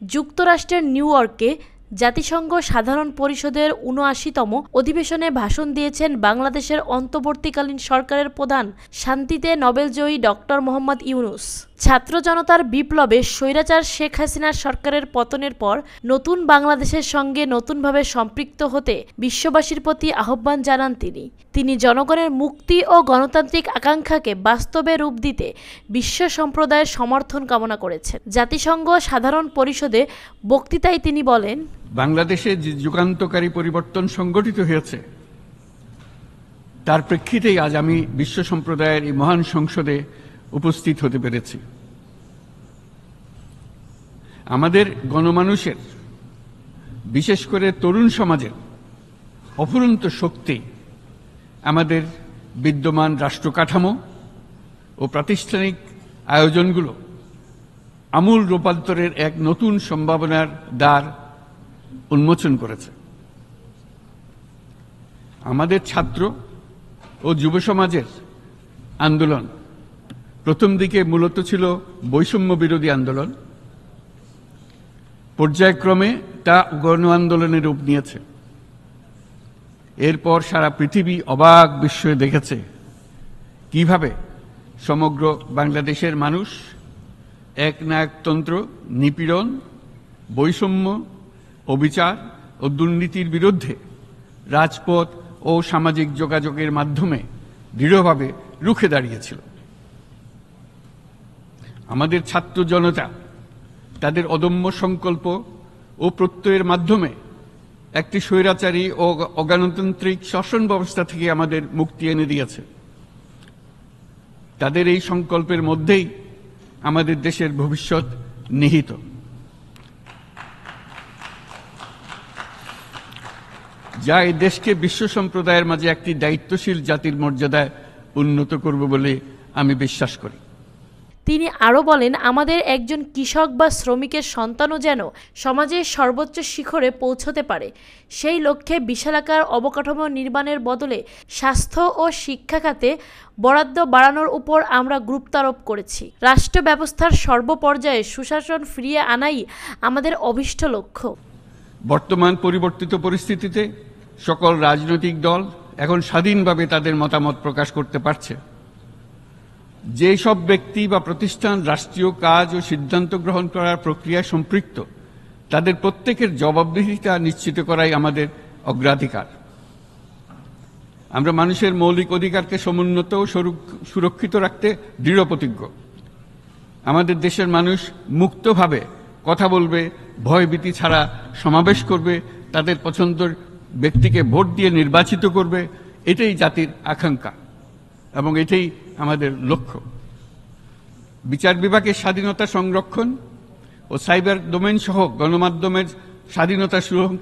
যুক্তরাষ্ট্রের নিউ ইয়র্কে জাতিসংঘ সাধারণ পরিষদের ৭৯তম অধিবেশনে ভাষণ দিয়েছেন বাংলাদেশের অন্তর্বর্তীকালীন সরকারের প্রধান শান্তিতে নোবেলজয়ী ডক্টর মোহাম্মদ ইউনূস। ছাত্র জনতার বিপ্লবে স্বৈরাচার শেখ হাসিনার সরকারের পতনের পর নতুন বাংলাদেশের সঙ্গে নতুনভাবে সম্পৃক্ত হতে বিশ্ববাসীর প্রতি আহ্বান জানান তিনি জনগণের মুক্তি ও গণতান্ত্রিক আকাঙ্ক্ষাকে বাস্তবে রূপ দিতে বিশ্ব সম্প্রদায়ের সমর্থন কামনা করেছেন। জাতিসংঘ সাধারণ পরিষদে বক্তৃতায় তিনি বলেন, বাংলাদেশে যে যুগান্তকারী পরিবর্তন সংগঠিত হয়েছে তার প্রেক্ষিতেই আজ আমি বিশ্ব সম্প্রদায়ের এই মহান সংসদে উপস্থিত হতে পেরেছি। আমাদের গণমানুষের, বিশেষ করে তরুণ সমাজের অফুরন্ত শক্তি আমাদের বিদ্যমান রাষ্ট্র কাঠামো ও প্রাতিষ্ঠানিক আয়োজনগুলো আমূল রূপান্তরের এক নতুন সম্ভাবনার দ্বার উন্মোচন করেছে। আমাদের ছাত্র ও যুব সমাজের আন্দোলন প্রথম দিকে মূলত ছিল বৈষম্য বিরোধী আন্দোলন, পর্যায়ক্রমে তা গণ আন্দোলনের রূপ নিয়েছে। এরপর সারা পৃথিবী অবাক বিস্ময়ে দেখেছে কিভাবে সমগ্র বাংলাদেশের মানুষ একনায়কতন্ত্র, নিপীড়ন, বৈষম্য, অবিচার ও দুর্নীতির বিরুদ্ধে রাজপথ ও সামাজিক যোগাযোগের মাধ্যমে দৃঢ়ভাবে রুখে দাঁড়িয়েছিল। আমাদের ছাত্র জনতা তাদের অদম্য সংকল্প ও প্রত্যয়ের মাধ্যমে একটি স্বৈরাচারী ও অগণতান্ত্রিক শাসন ব্যবস্থা থেকে আমাদের মুক্তি এনে দিয়েছে। তাদের এই সংকল্পের মধ্যেই আমাদের দেশের ভবিষ্যৎ নিহিত। যা এই দেশকে বিশ্ব সম্প্রদায়ের মাঝে একটি দায়িত্বশীল জাতির মর্যাদায় উন্নত করবে বলে আমি বিশ্বাস করি। তিনি আরও বলেন, আমাদের একজন কৃষক বা শ্রমিকের সন্তানও যেন সমাজের সর্বোচ্চ শিখরে পৌঁছতে পারে, সেই লক্ষ্যে বিশালাকার অবকাঠামো নির্মাণের বদলে স্বাস্থ্য ও শিক্ষা খাতে বরাদ্দ বাড়ানোর উপর আমরা গুরুত্ব আরোপ করেছি। রাষ্ট্র ব্যবস্থার সর্বপর্যায়ে সুশাসন ফিরিয়ে আনাই আমাদের অভীষ্ট লক্ষ্য। বর্তমান পরিবর্তিত পরিস্থিতিতে সকল রাজনৈতিক দল এখন স্বাধীনভাবে তাদের মতামত প্রকাশ করতে পারছে। যেসব ব্যক্তি বা প্রতিষ্ঠান রাষ্ট্রীয় কাজ ও সিদ্ধান্ত গ্রহণ করার প্রক্রিয়ায় সম্পৃক্ত, তাদের প্রত্যেকের জবাবদিহিতা নিশ্চিত করাই আমাদের অগ্রাধিকার। আমরা মানুষের মৌলিক অধিকারকে সমুন্নত ও সুরক্ষিত রাখতে দৃঢ় প্রতিজ্ঞ। আমাদের দেশের মানুষ মুক্তভাবে কথা বলবে, ভয়ভীতি ছাড়া সমাবেশ করবে, তাদের পছন্দের ব্যক্তিকে ভোট দিয়ে নির্বাচিত করবে, এটাই জাতির আকাঙ্ক্ষা এবং এটাই আমাদের লক্ষ্য। বিচার বিভাগের স্বাধীনতা সংরক্ষণ ও সাইবার ডোমেইন সহ গণমাধ্যমের স্বাধীনতা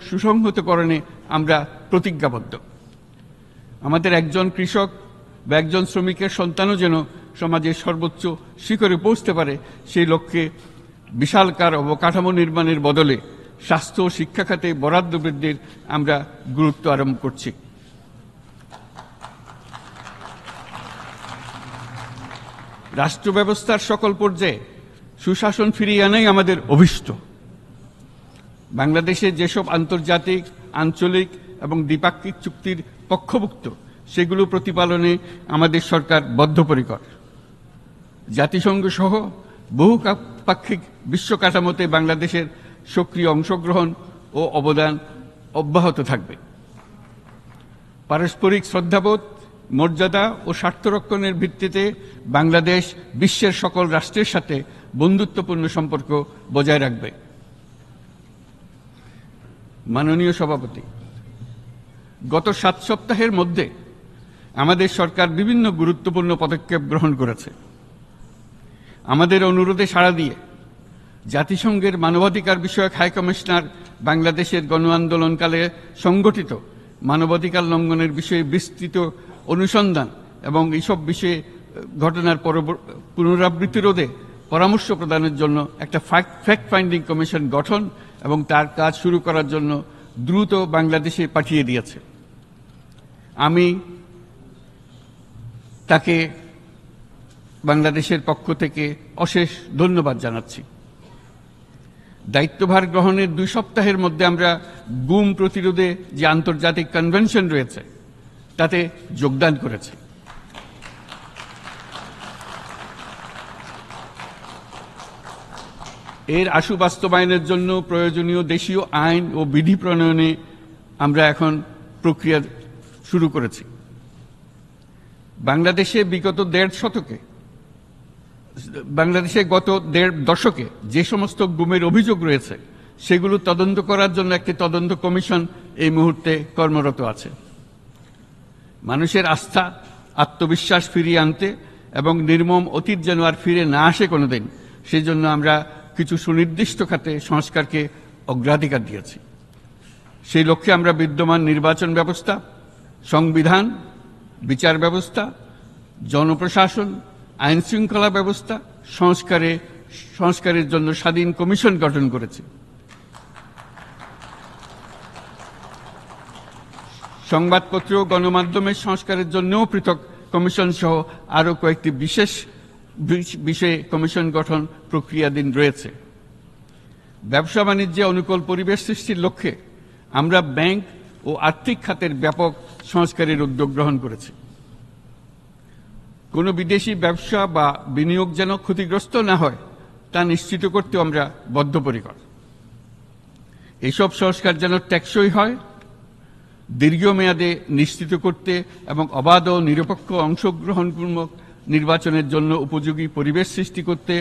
সুসংহতকরণে আমরা প্রতিজ্ঞাবদ্ধ। আমাদের একজন কৃষক বা একজন শ্রমিকের সন্তানও যেন সমাজের সর্বোচ্চ শিখরে পৌঁছতে পারে, সেই লক্ষ্যে বিশালকার অবকাঠামো নির্মাণের বদলে স্বাস্থ্য ও শিক্ষা খাতে বরাদ্দ বৃদ্ধির আমরা গুরুত্ব আরোপ করছি। রাষ্ট্র ব্যবস্থার সকল পর্যায়ে সুশাসন ফিরিয়ে আনাই আমাদের অভীষ্ট। বাংলাদেশে যেসব আন্তর্জাতিক, আঞ্চলিক এবং দ্বিপাক্ষিক চুক্তির পক্ষভুক্ত, সেগুলো প্রতিপালনে আমাদের সরকার বদ্ধপরিকর। জাতিসংঘ সহ বহুপাক্ষিক বিশ্ব কাঠামোতে বাংলাদেশের সক্রিয় অংশগ্রহণ ও অবদান অব্যাহত থাকবে। পারস্পরিক শ্রদ্ধাবোধ, মর্যাদা ও স্বার্থরক্ষণের ভিত্তিতে বাংলাদেশ বিশ্বের সকল রাষ্ট্রের সাথে বন্ধুত্বপূর্ণ সম্পর্ক বজায় রাখবে। মাননীয় সভাপতি, গত 7 সপ্তাহের মধ্যে আমাদের সরকার বিভিন্ন গুরুত্বপূর্ণ পদক্ষেপ গ্রহণ করেছে। আমাদের অনুরোধে সাড়া দিয়ে জাতিসংঘের মানবাধিকার বিষয়ক হাই কমিশনার বাংলাদেশের গণ আন্দোলনকালে সংগঠিত মানবাধিকার লঙ্ঘনের বিষয়ে বিস্তৃত অনুসন্ধান এবং এইসব বিষয়ে ঘটনার পুনরাবৃত্তি রোধে পরামর্শ প্রদানের জন্য একটা ফ্যাক্ট ফাইন্ডিং কমিশন গঠন এবং তার কাজ শুরু করার জন্য দ্রুত বাংলাদেশে পাঠিয়ে দিয়েছে। আমি তাকে বাংলাদেশের পক্ষ থেকে অশেষ ধন্যবাদ জানাচ্ছি। দায়িত্বভার গ্রহণের 2 সপ্তাহের মধ্যে আমরা গুম প্রতিরোধে যে আন্তর্জাতিক কনভেনশন রয়েছে তাতে যোগদান করেছি। এর আশু বাস্তবায়নের জন্য প্রয়োজনীয় দেশীয় আইন ও বিধি প্রণয়নে আমরা এখন প্রক্রিয়া শুরু করেছি। বাংলাদেশে গত দেড় দশকে যে সমস্ত গুমের অভিযোগ রয়েছে সেগুলো তদন্ত করার জন্য একটি তদন্ত কমিশন এই মুহূর্তে কর্মরত আছে। মানুষের আস্থা, আত্মবিশ্বাস ফিরিয়ে আনতে এবং নির্মম অতীত যেন আর ফিরে না আসে কোনোদিন, সেই জন্য আমরা কিছু সুনির্দিষ্ট খাতে সংস্কারকে অগ্রাধিকার দিয়েছি। সেই লক্ষ্যে আমরা বিদ্যমান নির্বাচন ব্যবস্থা, সংবিধান, বিচার ব্যবস্থা, জনপ্রশাসন, আইন শৃঙ্খলা ব্যবস্থা সংস্কারের জন্য স্বাধীন কমিশন গঠন করেছি। সংবাদপত্র ও গণমাধ্যমের সংস্কারের জন্যও পৃথক কমিশন সহ আরও কয়েকটি বিশেষ বিষয়ে কমিশন গঠন প্রক্রিয়াধীন রয়েছে। ব্যবসা বাণিজ্যে অনুকূল পরিবেশ সৃষ্টির লক্ষ্যে আমরা ব্যাংক ও আর্থিক খাতের ব্যাপক সংস্কারের উদ্যোগ গ্রহণ করেছি। কোনো বিদেশি ব্যবসা বা বিনিয়োগ যেন ক্ষতিগ্রস্ত না হয় তা নিশ্চিত করতে আমরা বদ্ধপরিকর। এইসব সংস্কার যেন টেকসই হয়, দীর্ঘমেয়াদে নিশ্চিত করতে এবং অবাধ ও নিরপেক্ষ অংশগ্রহণমূলক নির্বাচনের জন্য উপযোগী পরিবেশ সৃষ্টি করতে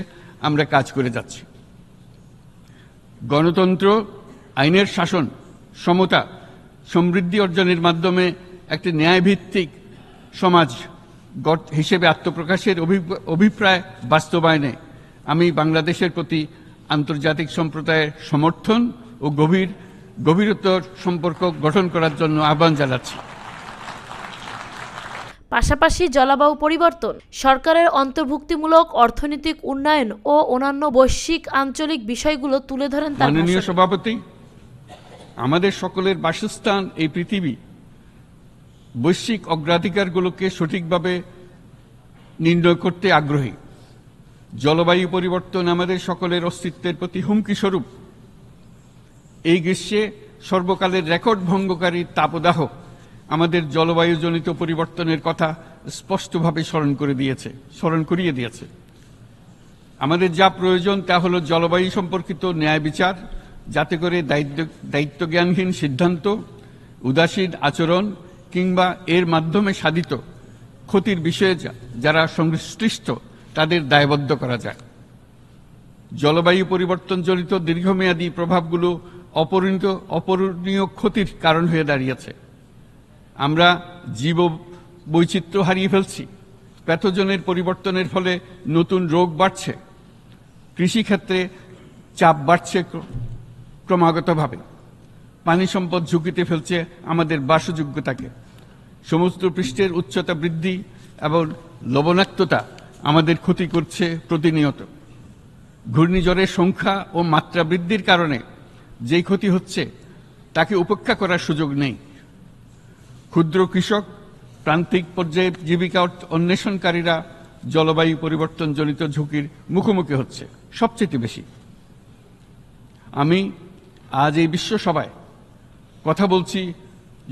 আমরা কাজ করে যাচ্ছি। গণতন্ত্র, আইনের শাসন, সমতা, সমৃদ্ধি অর্জনের মাধ্যমে একটি ন্যায়ভিত্তিক সমাজ হিসেবে আত্মপ্রকাশের অভিপ্রায় বাস্তবায়নে আমি বাংলাদেশের প্রতি আন্তর্জাতিক সম্প্রদায়ের সমর্থন ও গভীরতর সম্পর্ক গঠন করার জন্য আহ্বান জানাচ্ছি। পাশাপাশি জলবায়ু পরিবর্তন, সরকারের অন্তর্ভুক্তিমূলক অর্থনৈতিক উন্নয়ন ও অন্যান্য বৈশ্বিক আঞ্চলিক বিষয়গুলো তুলে ধরেন তার মাননীয় সভাপতি। আমাদের সকলের বাসস্থান এই পৃথিবী। বৈশ্বিক অগ্রাধিকারগুলোকে সঠিকভাবে নির্ণয় করতে আগ্রহী। জলবায়ু পরিবর্তন আমাদের সকলের অস্তিত্বের প্রতি হুমকি স্বরূপ। এই গ্রীষ্মে সর্বকালের রেকর্ড ভঙ্গকারী তাপদাহ আমাদের জলবায়ুজনিত পরিবর্তনের কথা স্পষ্টভাবে স্মরণ করিয়ে দিয়েছে। আমাদের যা প্রয়োজন তা হলো জলবায়ু সম্পর্কিত ন্যায় বিচার, যাতে করে দায়িত্বজ্ঞানহীন সিদ্ধান্ত, উদাসীন আচরণ কিংবা এর মাধ্যমে সাধিত ক্ষতির বিষয়ে যারা সংশ্লিষ্ট তাদের দায়বদ্ধ করা যায়। জলবায়ু পরিবর্তনজনিত দীর্ঘমেয়াদী প্রভাবগুলো অপূরণীয় ক্ষতির কারণ হয়ে দাঁড়িয়েছে। আমরা জীব বৈচিত্র্য হারিয়ে ফেলছি, প্যাথোজেনের পরিবর্তনের ফলে নতুন রোগ বাড়ছে, কৃষিক্ষেত্রে চাপ বাড়ছে ক্রমাগতভাবে, পানি সম্পদ ঝুঁকিতে ফেলছে আমাদের বাসযোগ্যতাকে, সমুদ্র পৃষ্ঠের উচ্চতা বৃদ্ধি এবং লবণাক্ততা আমাদের ক্ষতি করছে প্রতিনিয়ত। ঘূর্ণিঝড়ের সংখ্যা ও মাত্রা বৃদ্ধির কারণে যেই ক্ষতি হচ্ছে তাকে উপেক্ষা করার সুযোগ নেই। ক্ষুদ্র কৃষক, প্রান্তিক পর্যায়ে জীবিকা অন্বেষণকারীরা জলবায়ু পরিবর্তনজনিত ঝুঁকির মুখোমুখি হচ্ছে সবচেয়ে বেশি। আমি আজ এই বিশ্ব সভায়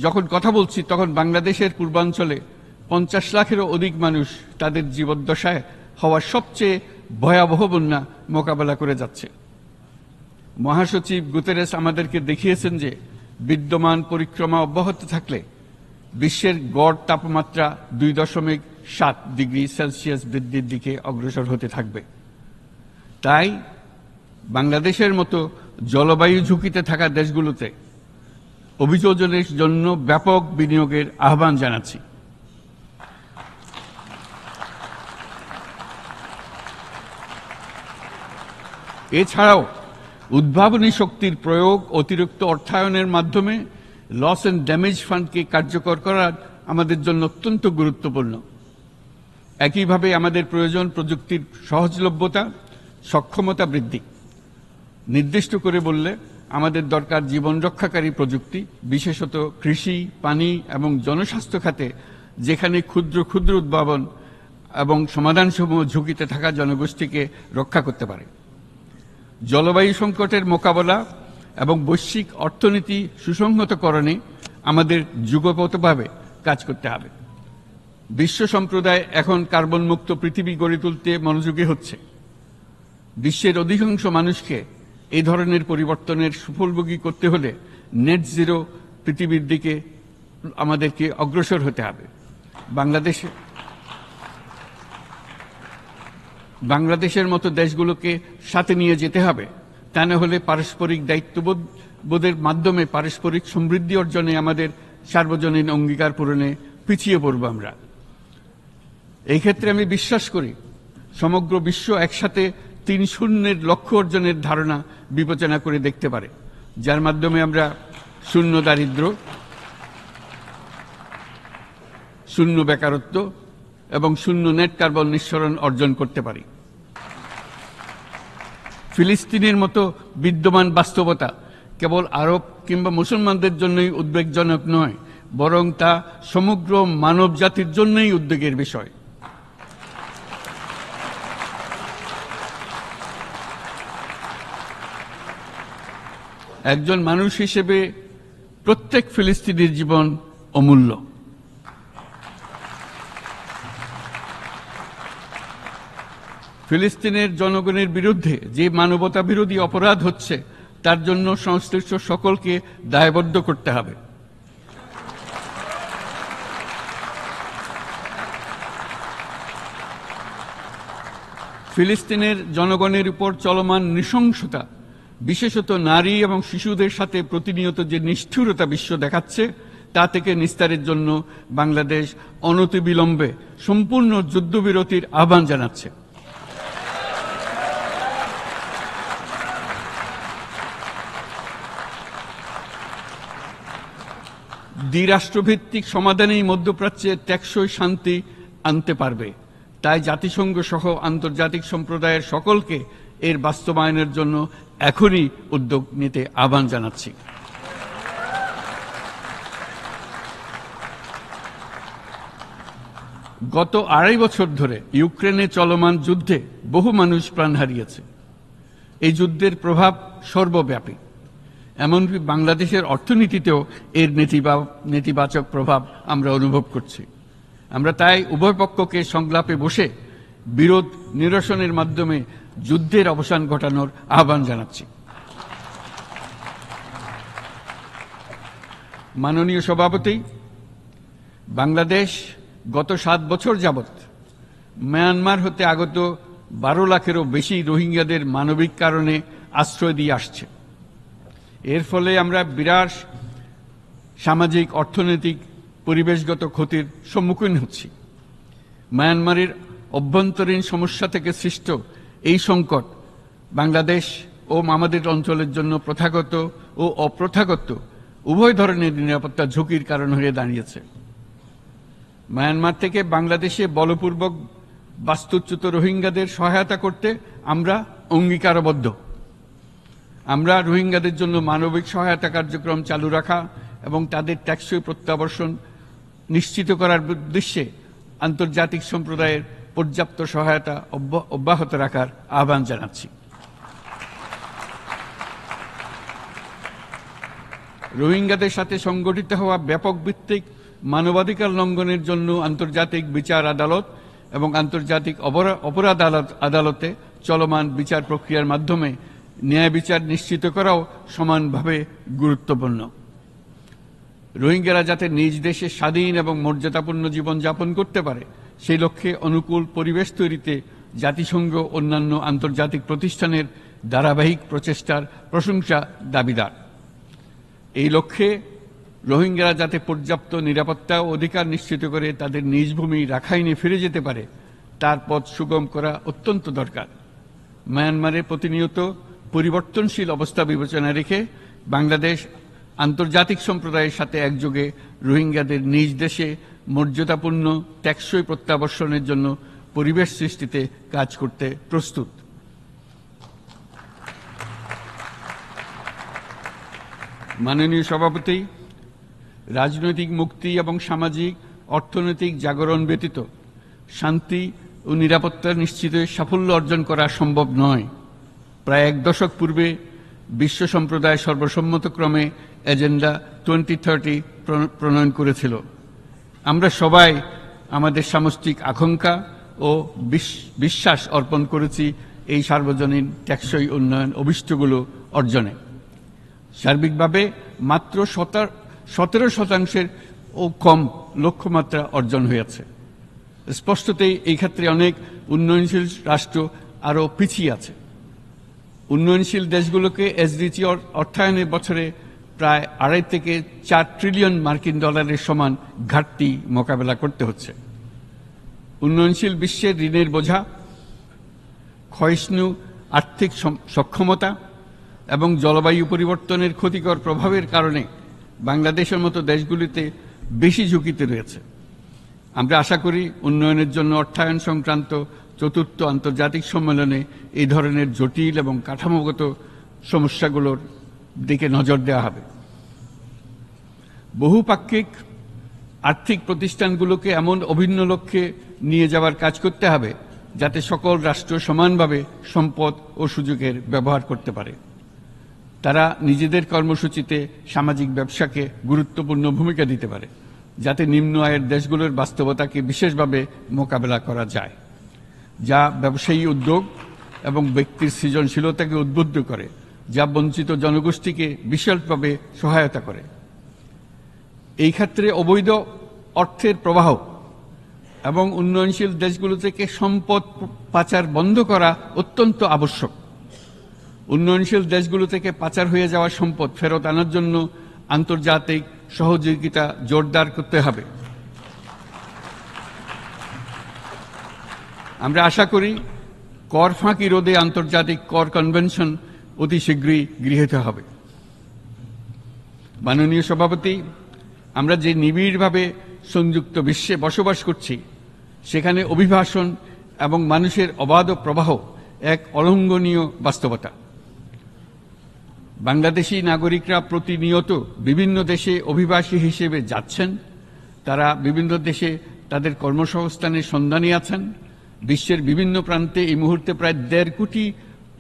যখন কথা বলছি তখন বাংলাদেশের পূর্বাঞ্চলে 50 লাখেরও অধিক মানুষ তাদের জীবদ্দশায় হওয়া সবচেয়ে ভয়াবহ বন্যা মোকাবেলা করে যাচ্ছে। মহাসচিব গুতেরেস আমাদেরকে দেখিয়েছেন যে বিদ্যমান পরিক্রমা অব্যাহত থাকলে বিশ্বের গড় তাপমাত্রা 2.7 ডিগ্রি সেলসিয়াস বৃদ্ধির দিকে অগ্রসর হতে থাকবে। তাই বাংলাদেশের মতো জলবায়ু ঝুঁকিতে থাকা দেশগুলোতে অভিযোজনের জন্য ব্যাপক বিনিয়োগের আহ্বান জানাচ্ছি। এছাড়াও উদ্ভাবনী শক্তির প্রয়োগ, অতিরিক্ত অর্থায়নের মাধ্যমে লস অ্যান্ড ড্যামেজ ফান্ডকে কার্যকর করা আমাদের জন্য অত্যন্ত গুরুত্বপূর্ণ। একইভাবে আমাদের প্রয়োজন প্রযুক্তির সহজলভ্যতা, সক্ষমতা বৃদ্ধি। নির্দিষ্ট করে বললে আমাদের দরকার জীবন রক্ষাকারী প্রযুক্তি, বিশেষত কৃষি, পানি এবং জনস্বাস্থ্য খাতে, যেখানে ক্ষুদ্র ক্ষুদ্র উদ্ভাবন এবং সমাধানসমূহ ঝুঁকিতে থাকা জনগোষ্ঠীকে রক্ষা করতে পারে। জলবায়ু সংকটের মোকাবেলা এবং বৈশ্বিক অর্থনীতি সুসংহতকরণে আমাদের যুগপৎভাবে কাজ করতে হবে। বিশ্ব সম্প্রদায় এখন কার্বন মুক্ত পৃথিবী গড়ে তুলতে মনোযোগী হচ্ছে। বিশ্বের অধিকাংশ মানুষকে এই ধরনের পরিবর্তনের সুফলভোগী করতে হলে নেট জিরো পৃথিবীর দিকে আমাদেরকে অগ্রসর হতে হবে। বাংলাদেশের মতো দেশগুলোকে সাথে নিয়ে যেতে হবে। তা না হলে পারস্পরিক দায়িত্ববোধের মাধ্যমে পারস্পরিক সমৃদ্ধি অর্জনে আমাদের সার্বজনীন অঙ্গীকার পূরণে পিছিয়ে পড়ব আমরা। এই ক্ষেত্রে আমি বিশ্বাস করি সমগ্র বিশ্ব একসাথে ৩-০ লক্ষ্য অর্জনের ধারণা বিবেচনা করে দেখতে পারে, যার মাধ্যমে আমরা শূন্য দারিদ্র্য, শূন্য বেকারত্ব এবং শূন্য নেট কার্বন নিঃসরণ অর্জন করতে পারি। ফিলিস্তিনের মতো বিদ্যমান বাস্তবতা কেবল আরব কিংবা মুসলমানদের জন্যই উদ্বেগজনক নয়, বরং তা সমগ্র মানব জাতির জন্যই উদ্বেগের বিষয়। একজন মানুষ হিসেবে প্রত্যেক ফিলিস্তিনির জীবন অমূল্য। ফিলিস্তিনের জনগণের বিরুদ্ধে যে মানবতা বিরোধী অপরাধ হচ্ছে তার জন্য সংশ্লিষ্ট সকলকে দায়বদ্ধ করতে হবে। ফিলিস্তিনের জনগণের উপর চলমান নৃশংসতা, বিশেষত নারী এবং শিশুদের সাথে প্রতিনিয়ত যে নিষ্ঠুরতা বিশ্ব দেখাচ্ছে, তা থেকে নিস্তারের জন্য বাংলাদেশ অনতিবিলম্বে সম্পূর্ণ যুদ্ধবিরতির আহ্বান জানাচ্ছে। দ্বিরাষ্ট্রভিত্তিক সমাধানেই মধ্যপ্রাচ্যে টেকসই শান্তি আনতে পারবে। তাই জাতিসংঘ সহ আন্তর্জাতিক সম্প্রদায়ের সকলকে এর বাস্তবায়নের জন্য এখনই উদ্যোগ নিতে আহ্বান জানাচ্ছি। গত ২.৫ বছর ধরে ইউক্রেনে চলমান যুদ্ধে বহু মানুষ প্রাণ হারিয়েছে। এই যুদ্ধের প্রভাব সর্বব্যাপী, এমনকি বাংলাদেশের অর্থনীতিতেও এর নেতিবাচক প্রভাব আমরা অনুভব করছি। আমরা তাই উভয় পক্ষকে সংলাপে বসে বিরোধ নিরসনের মাধ্যমে যুদ্ধের অবসান ঘটানোর আহ্বান জানাচ্ছি। মাননীয় সভাপতি, বাংলাদেশ গত ৭ বছর যাবৎ মায়ানমার হতে আগত ১২ লাখেরও বেশি রোহিঙ্গাদের মানবিক কারণে আশ্রয় দিয়ে আসছে। এর ফলে আমরা বিরাট সামাজিক, অর্থনৈতিক, পরিবেশগত ক্ষতির সম্মুখীন হচ্ছি। মায়ানমারের অভ্যন্তরীণ সমস্যা থেকে সৃষ্ট এই সংকট বাংলাদেশ ও আমাদের অঞ্চলের জন্য প্রথাগত ও অপ্রথাগত উভয় ধরনের নিরাপত্তা ঝুঁকির কারণ হয়ে দাঁড়িয়েছে। মায়ানমার থেকে বাংলাদেশে বলপূর্বক বাস্তুচ্যুত রোহিঙ্গাদের সহায়তা করতে আমরা অঙ্গীকারবদ্ধ। আমরা রোহিঙ্গাদের জন্য মানবিক সহায়তা কার্যক্রম চালু রাখা এবং তাদের টেকসই প্রত্যাবর্তন নিশ্চিত করার উদ্দেশ্যে আন্তর্জাতিক সম্প্রদায়ের পর্যাপ্ত সহায়তা অব্যাহত রাখার আহ্বান জানাচ্ছি। রোহিঙ্গাদের সাথে সংগঠিত হওয়া ব্যাপক ভিত্তিক মানবাধিকার লঙ্ঘনের জন্য আন্তর্জাতিক বিচার আদালত এবং আন্তর্জাতিক অপরাধ আদালতে চলমান বিচার প্রক্রিয়ার মাধ্যমে ন্যায় বিচার নিশ্চিত করাও সমানভাবে গুরুত্বপূর্ণ। রোহিঙ্গারা যাতে নিজ দেশে স্বাধীন এবং মর্যাদাপূর্ণ জীবনযাপন করতে পারে, সেই লক্ষ্যে অনুকূল পরিবেশ তৈরিতে জাতিসংঘ অন্যান্য আন্তর্জাতিক প্রতিষ্ঠানের ধারাবাহিক প্রচেষ্টার প্রশংসা দাবিদার। এই লক্ষ্যে রোহিঙ্গারা যাতে পর্যাপ্ত নিরাপত্তা ও অধিকার নিশ্চিত করে তাদের নিজ ভূমি রাখাইনে ফিরে যেতে পারে, তার পথ সুগম করা অত্যন্ত দরকার। মায়ানমারে প্রতিনিয়ত পরিবর্তনশীল অবস্থা বিবেচনা রেখে বাংলাদেশ আন্তর্জাতিক সম্প্রদায়ের সাথে একযোগে রোহিঙ্গাদের নিজ দেশে মর্যাদাপূর্ণ টেকসই প্রত্যাবর্তনের জন্য পরিবেশ সৃষ্টিতে কাজ করতে প্রস্তুত। মাননীয় সভাপতি, রাজনৈতিক মুক্তি এবং সামাজিক অর্থনৈতিক জাগরণ ব্যতীত শান্তি ও নিরাপত্তা নিশ্চিতে সাফল্য অর্জন করা সম্ভব নয়। প্রায় এক দশক পূর্বে বিশ্ব সম্প্রদায় সর্বসম্মতক্রমে এজেন্ডা 2030 প্রণয়ন করেছিল। আমরা সবাই আমাদের সামষ্টিক আকাঙ্ক্ষা ও বিশ্বাস অর্পণ করেছি এই সার্বজনীন টেকসই উন্নয়ন অভিষ্টগুলো অর্জনে। সার্বিকভাবে মাত্র 17% ও কম লক্ষ্যমাত্রা অর্জন হয়েছে। স্পষ্টতই এই ক্ষেত্রে অনেক উন্নয়নশীল রাষ্ট্র আরও পিছিয়ে আছে। উন্নয়নশীল দেশগুলোকে এসডিজি অর্থায়নে বছরে প্রায় 2.5 থেকে 4 ট্রিলিয়ন মার্কিন ডলারের সমান ঘাটতি মোকাবেলা করতে হচ্ছে। উন্নয়নশীল বিশ্বের ঋণের বোঝা, ক্ষয়িষ্ণু আর্থিক সক্ষমতা এবং জলবায়ু পরিবর্তনের ক্ষতিকর প্রভাবের কারণে বাংলাদেশের মতো দেশগুলিতে বেশি ঝুঁকিতে রয়েছে। আমরা আশা করি উন্নয়নের জন্য অর্থায়ন সংক্রান্ত চতুর্থ আন্তর্জাতিক সম্মেলনে এই ধরনের জটিল এবং কাঠামোগত সমস্যাগুলোর দিকে নজর দেওয়া হবে। বহুপাক্ষিক আর্থিক প্রতিষ্ঠানগুলোকে এমন অভিন্ন লক্ষ্যে নিয়ে যাওয়ার কাজ করতে হবে যাতে সকল রাষ্ট্র সমানভাবে সম্পদ ও সুযোগের ব্যবহার করতে পারে। তারা নিজেদের কর্মসূচিতে সামাজিক ব্যবসাকে গুরুত্বপূর্ণ ভূমিকা দিতে পারে, যাতে নিম্ন আয়ের দেশগুলোর বাস্তবতাকে বিশেষভাবে মোকাবেলা করা যায়, যা ব্যবসায়ী উদ্যোগ এবং ব্যক্তির সৃজনশীলতাকে উদ্বুদ্ধ করে, যা বঞ্চিত জনগোষ্ঠীকে বিশালভাবে সহায়তা করে। এই ক্ষেত্রে অবৈধ অর্থের প্রবাহ এবং উন্নয়নশীল দেশগুলো থেকে সম্পদ পাচার বন্ধ করা অত্যন্ত আবশ্যক। উন্নয়নশীল দেশগুলো থেকে পাচার হয়ে যাওয়া সম্পদ ফেরত আনার জন্য আন্তর্জাতিক সহযোগিতা জোরদার করতে হবে। আমরা আশা করি কর ফাঁকি রোধে আন্তর্জাতিক কর কনভেনশন অতি শীঘ্রই গৃহীত হবে। মাননীয় সভাপতি, আমরা যে নিবিড়ভাবে সংযুক্ত বিশ্বে বসবাস করছি, সেখানে অভিবাসন এবং মানুষের অবাধ প্রবাহ এক অলঙ্ঘনীয় বাস্তবতা। বাংলাদেশি নাগরিকরা প্রতিনিয়ত বিভিন্ন দেশে অভিবাসী হিসেবে যাচ্ছেন। তারা বিভিন্ন দেশে তাদের কর্মসংস্থানের সন্ধানে আছেন। বিশ্বের বিভিন্ন প্রান্তে এই মুহূর্তে প্রায় 1.5 কোটি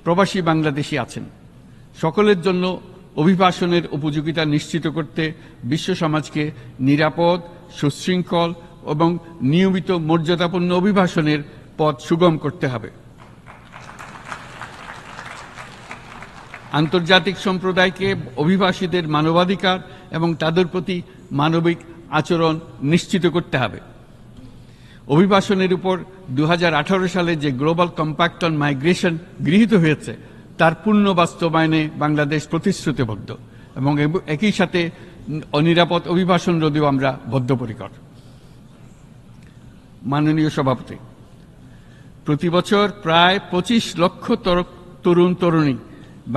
প্রবাসী বাংলাদেশি আছেন। সকলের জন্য অভিবাসনের উপযোগিতা নিশ্চিত করতে বিশ্ব সমাজকে নিরাপদ, সুশৃঙ্খল এবং নিয়মিত মর্যাদাপূর্ণ অভিবাসনের পথ সুগম করতে হবে। আন্তর্জাতিক সম্প্রদায়কে অভিবাসীদের মানবাধিকার এবং তাদের প্রতি মানবিক আচরণ নিশ্চিত করতে হবে। অভিবাসনের উপর 2018 সালে যে গ্লোবাল কম্প্যাক্ট অন মাইগ্রেশন গৃহীত হয়েছে, তার পূর্ণ বাস্তবায়নে বাংলাদেশ প্রতিশ্রুতিবদ্ধ এবং একই সাথে অনিরাপদ অভিবাসন রোধেও আমরা বদ্ধপরিকর। মাননীয় সভাপতি, প্রতি বছর প্রায় 25 লক্ষ তরুণ তরুণী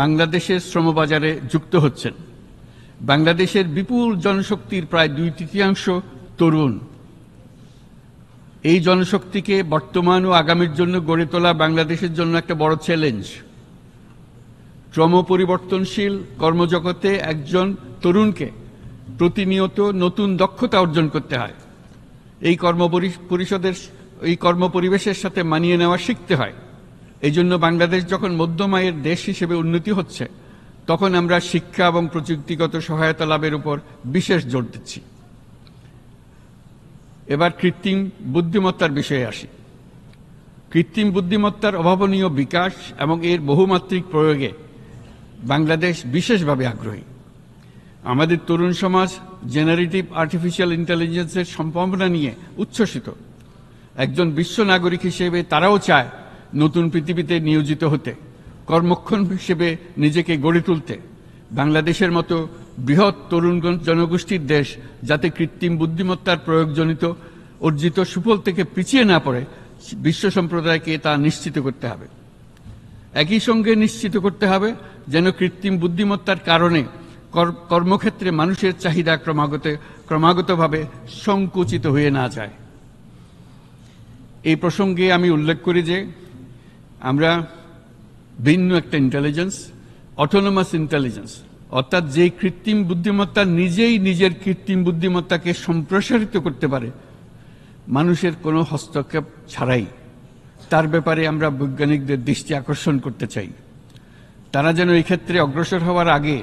বাংলাদেশের শ্রমবাজারে যুক্ত হচ্ছেন। বাংলাদেশের বিপুল জনশক্তির প্রায় 2/3 তরুণ। এই জনশক্তিকে বর্তমান ও আগামীর জন্য গড়ে তোলা বাংলাদেশের জন্য একটা বড় চ্যালেঞ্জ। ক্রমপরিবর্তনশীল কর্মজগতে একজন তরুণকে প্রতিনিয়ত নতুন দক্ষতা অর্জন করতে হয়। এই কর্মপরিবেশের সাথে মানিয়ে নেওয়া শিখতে হয়। এই জন্য বাংলাদেশ যখন মধ্যম আয়ের দেশ হিসেবে উন্নতি হচ্ছে, তখন আমরা শিক্ষা এবং প্রযুক্তিগত সহায়তা লাভের উপর বিশেষ জোর দিচ্ছি। এবার কৃত্রিম বুদ্ধিমত্তার বিষয়ে আসি। কৃত্রিম বুদ্ধিমত্তার অভাবনীয় বিকাশ এবং এর বহুমাত্রিক প্রয়োগে বাংলাদেশ বিশেষভাবে আগ্রহী। আমাদের তরুণ সমাজ জেনারেটিভ আর্টিফিশিয়াল ইন্টেলিজেন্সের সম্ভাবনা নিয়ে উচ্ছ্বসিত। একজন বিশ্ব নাগরিক হিসেবে তারাও চায় নতুন পৃথিবীতে নিয়োজিত হতে, কর্মক্ষম হিসেবে নিজেকে গড়ে তুলতে। বাংলাদেশের মতো বৃহৎ তরুণ জনগোষ্ঠীর দেশ যাতে কৃত্রিম বুদ্ধিমত্তার প্রয়োগজনিত অর্জিত সুফল থেকে পিছিয়ে না পড়ে, বিশ্ব সম্প্রদায়কে তা নিশ্চিত করতে হবে। একই সঙ্গে নিশ্চিত করতে হবে যেন কৃত্রিম বুদ্ধিমত্তার কারণে কর্মক্ষেত্রে মানুষের চাহিদা ক্রমাগতভাবে সংকুচিত হয়ে না যায়। এই প্রসঙ্গে আমি উল্লেখ করি যে আমরা ভিন্ন একটা ইন্টেলিজেন্স, অটোনোমাস ইন্টেলিজেন্স, অর্থাৎ যে কৃত্রিম বুদ্ধিমত্তা নিজেই নিজের কৃত্রিম বুদ্ধিমত্তাকে সম্প্রসারিত করতে পারে মানুষের কোনো হস্তক্ষেপ ছাড়াই, তার ব্যাপারে আমরা বৈজ্ঞানিকদের দৃষ্টি আকর্ষণ করতে চাই। তারা যেন এই ক্ষেত্রে অগ্রসর হওয়ার আগে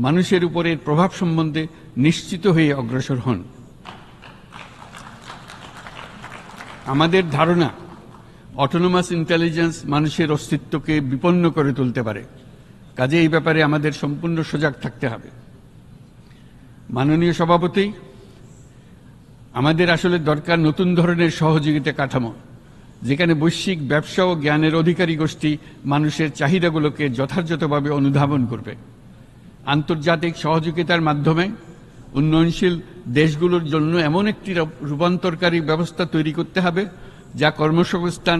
মানুষের উপরে প্রভাব সম্বন্ধে নিশ্চিত হয়ে অগ্রসর হন। আমাদের ধারণা, অটোনোমাস ইন্টেলিজেন্স মানুষের অস্তিত্বকে বিপন্ন করে তুলতে পারে। কাজে এই ব্যাপারে আমাদের সম্পূর্ণ সজাগ থাকতে হবে। মাননীয় সভাপতি, আমাদের আসলে দরকার নতুন ধরনের সহযোগিতা কাঠামো, যেখানে বৈশ্বিক ব্যবসা ও জ্ঞানের অধিকারী গোষ্ঠী মানুষের চাহিদাগুলোকে যথাযথভাবে অনুধাবন করবে। আন্তর্জাতিক সহযোগিতার মাধ্যমে উন্নয়নশীল দেশগুলোর জন্য এমন একটি রূপান্তরকারী ব্যবস্থা তৈরি করতে হবে যা কর্মসংস্থান,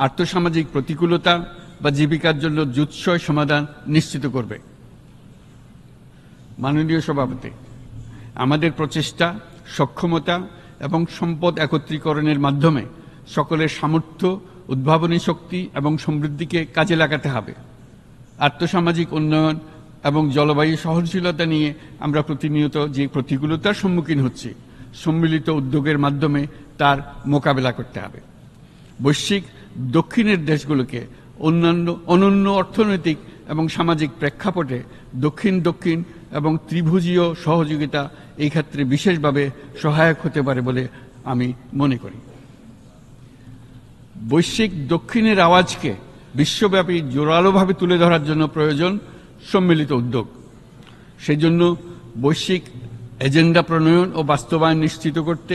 আর্থসামাজিক প্রতিকূলতা বা জীবিকার জন্য যুৎসয় সমাধান নিশ্চিত করবে। মাননীয় সভাপতি, আমাদের প্রচেষ্টা, সক্ষমতা এবং সম্পদ একত্রীকরণের মাধ্যমে সকলের সামর্থ্য, উদ্ভাবনী শক্তি এবং সমৃদ্ধিকে কাজে লাগাতে হবে। আর্থসামাজিক উন্নয়ন এবং জলবায়ু সহনশীলতা নিয়ে আমরা প্রতিনিয়ত যে প্রতিকূলতার সম্মুখীন হচ্ছি, সম্মিলিত উদ্যোগের মাধ্যমে তার মোকাবেলা করতে হবে। বৈশ্বিক দক্ষিণের দেশগুলোকে অনন্য অর্থনৈতিক এবং সামাজিক প্রেক্ষাপটে দক্ষিণ দক্ষিণ এবং ত্রিভুজীয় সহযোগিতা এই ক্ষেত্রে বিশেষভাবে সহায়ক হতে পারে বলে আমি মনে করি। বৈশ্বিক দক্ষিণের আওয়াজকে বিশ্বব্যাপী জোরালোভাবে তুলে ধরার জন্য প্রয়োজন সম্মিলিত উদ্যোগ। সেই জন্য বৈশ্বিক এজেন্ডা প্রণয়ন ও বাস্তবায়ন নিশ্চিত করতে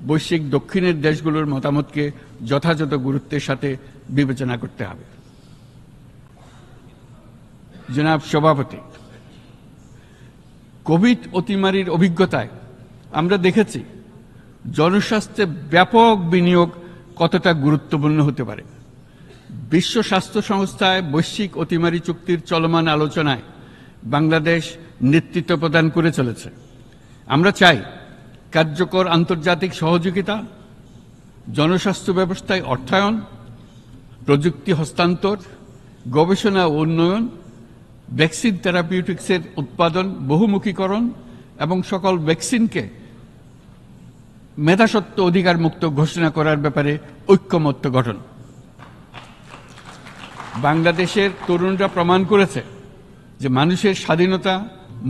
বৈশ্বিক দক্ষিণের দেশগুলোর মতামতকে যথাযথ গুরুত্বের সাথে বিবেচনা করতে হবে। জনাব সভাপতি, কোভিড অতিমারির অভিজ্ঞতায় আমরা দেখেছি জনস্বাস্থ্যে ব্যাপক বিনিয়োগ কতটা গুরুত্বপূর্ণ হতে পারে। বিশ্ব স্বাস্থ্য সংস্থায় বৈশ্বিক অতিমারি চুক্তির চলমান আলোচনায় বাংলাদেশ নেতৃত্ব প্রদান করে চলেছে। আমরা চাই কার্যকর আন্তর্জাতিক সহযোগিতা, জনস্বাস্থ্য ব্যবস্থায় অর্থায়ন, প্রযুক্তি হস্তান্তর, গবেষণা ও উন্নয়ন, ভ্যাকসিন থেরাপিউটিক্সের উৎপাদন, বহুমুখীকরণ এবং সকল ভ্যাকসিনকে মেধাস্বত্ব অধিকার মুক্ত ঘোষণা করার ব্যাপারে ঐক্যমত্য গঠন। বাংলাদেশের তরুণরা প্রমাণ করেছে যে মানুষের স্বাধীনতা,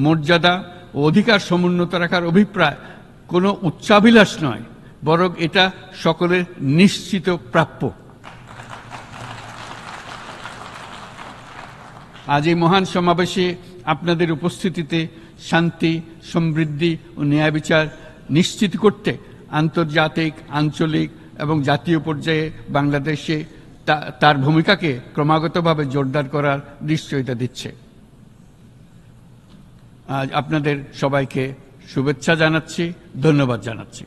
মর্যাদা ও অধিকার সমুন্নত রাখার অভিপ্রায় কোনো উচ্চাভিলাষ নয়, বরং এটা সকলের নিশ্চিত প্রাপ্য। আজ এই মহান সমাবেশে আপনাদের উপস্থিতিতে শান্তি, সমৃদ্ধি ও ন্যায় বিচার নিশ্চিত করতে আন্তর্জাতিক, আঞ্চলিক এবং জাতীয় পর্যায়ে বাংলাদেশে তার ভূমিকাকে ক্রমাগতভাবে জোরদার করার নিশ্চয়তা দিচ্ছে। আজ আপনাদের সবাইকে শুভেচ্ছা জানাচ্ছি, ধন্যবাদ জানাচ্ছি।